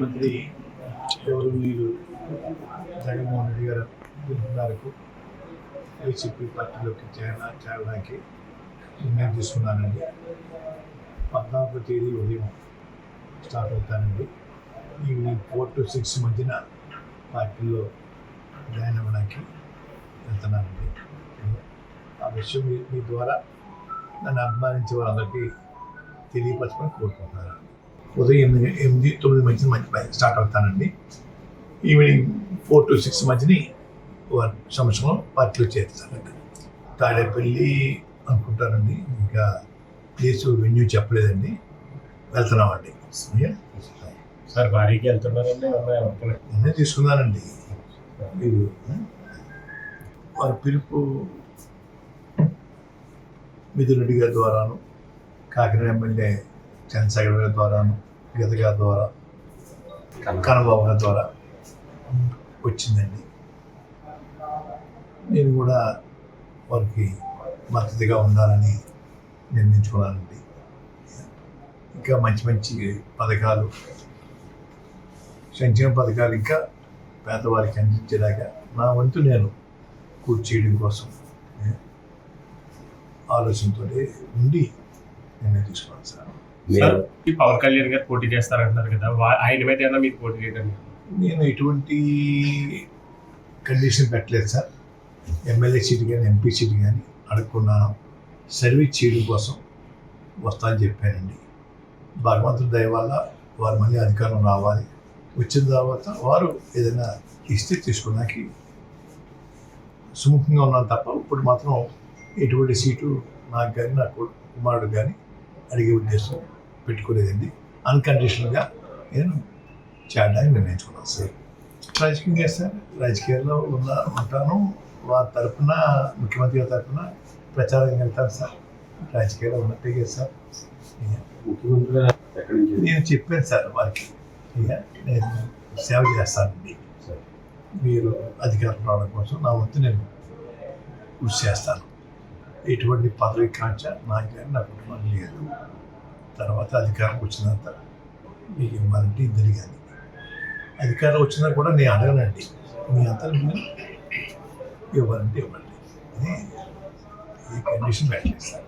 ముఖ్యమంత్రి గౌరవనీయులు జగన్మోహన్ రెడ్డి గారు పిలుపు మేరకు వైసీపీ పార్టీలోకి చేరడానికి నిర్ణయం తీసుకున్నానండి. 14వ తేదీ ఉదయం స్టార్ట్ అవుతానండి. ఈవినింగ్ 4 to 6 మధ్యన పార్టీలో జాయిన్ అవ్వడానికి వెళ్తున్నానండి. ఆ విషయం మీ ద్వారా నన్ను అభిమానించే వారందరికీ తెలియపరచమని కోరుకుంటున్నాను. ఉదయం 8-9 మధ్య స్టార్ట్ అవుతానండి. ఈవినింగ్ 4 to 6 మధ్యని సంవత్సరం పార్టీలో చేరుతానండి. తాడేపల్లి అనుకుంటానండి, ఇంకా ప్లేసు వెన్యూ చెప్పలేదండి. వెళ్తున్నామండి. సార్ భారీకి వెళ్తున్నారండి, నేనే తీసుకున్నానండి. మీరు వారి పిలుపు మిథున్ రెడ్డి గారి ద్వారాను, కాకినాడ ఎమ్మెల్యే చంద్రశేఖర్ గారి ద్వారాను, గీత గారి ద్వారా, కన్నబాబు గారి ద్వారా వచ్చిందండి. నేను కూడా వారికి మద్దతుగా ఉండాలని నిర్ణయించుకున్నానండి. ఇంకా మంచి మంచి పథకాలు, సంక్షేమ పథకాలు ఇంకా పేదవారికి అందించేలాగా నా వంతు నేను కృషి చేయడం కోసం ఆలోచనతో ఉండి నిర్ణయం తీసుకున్నాను సార్. పవన్ కళ్యాణ్ గారు పోటీ చేస్తారంటున్నారు కదా, ఆయన మీద ఏమన్నా మీరు పోటీ చేయడం? నేను ఎటువంటి కండిషన్ పెట్టలేదు సార్. ఎమ్మెల్యే సీట్ కానీ ఎంపీ సీట్ కానీ అడగకున్నాను. సర్వీస్ చేయడం కోసం వస్తా అని చెప్పానండి. భగవంతుడి దయ వల్ల వారు మళ్ళీ అధికారం రావాలి. వచ్చిన తర్వాత వారు ఏదైనా ఇస్తే తీసుకోవడానికి సుముఖంగా ఉన్నాను తప్ప ఇప్పుడు మాత్రం ఎటువంటి సీటు నాకు కానీ నా కుమారుడు కానీ అడిగే ఉద్దేశం పెట్టుకోలేదండి. అన్కండిషనల్గా నేను చేయడానికి నిర్ణయించుకున్నాను సార్. రాజకీయంగా సార్, రాజకీయాల్లో ఉంటాను. వారి తరఫున, ముఖ్యమంత్రి గారి తరఫున ప్రచారం వెళ్తాను సార్. రాజకీయాల్లో ఉన్నట్టే సార్. నేను చెప్పాను సార్ వారికి, నేను సేవ చేస్తానండి. మీరు అధికారం రావడం కోసం నా వంతు నేను కృషి చేస్తాను. ఎటువంటి పదవి కాంక్ష నాకు కానీ నా కుటుంబానికి లేదు. తర్వాత అధికారం వచ్చినంత మీకు ఇవ్వాలంటే ఇద్దరు కానీ అధికారం వచ్చినా కూడా నేను అడగనండి. మీ అంతా మీరు ఇవ్వాలంటే ఇవ్వండి. ఇది ఈ కండిషన్ పెట్టలేదు సార్.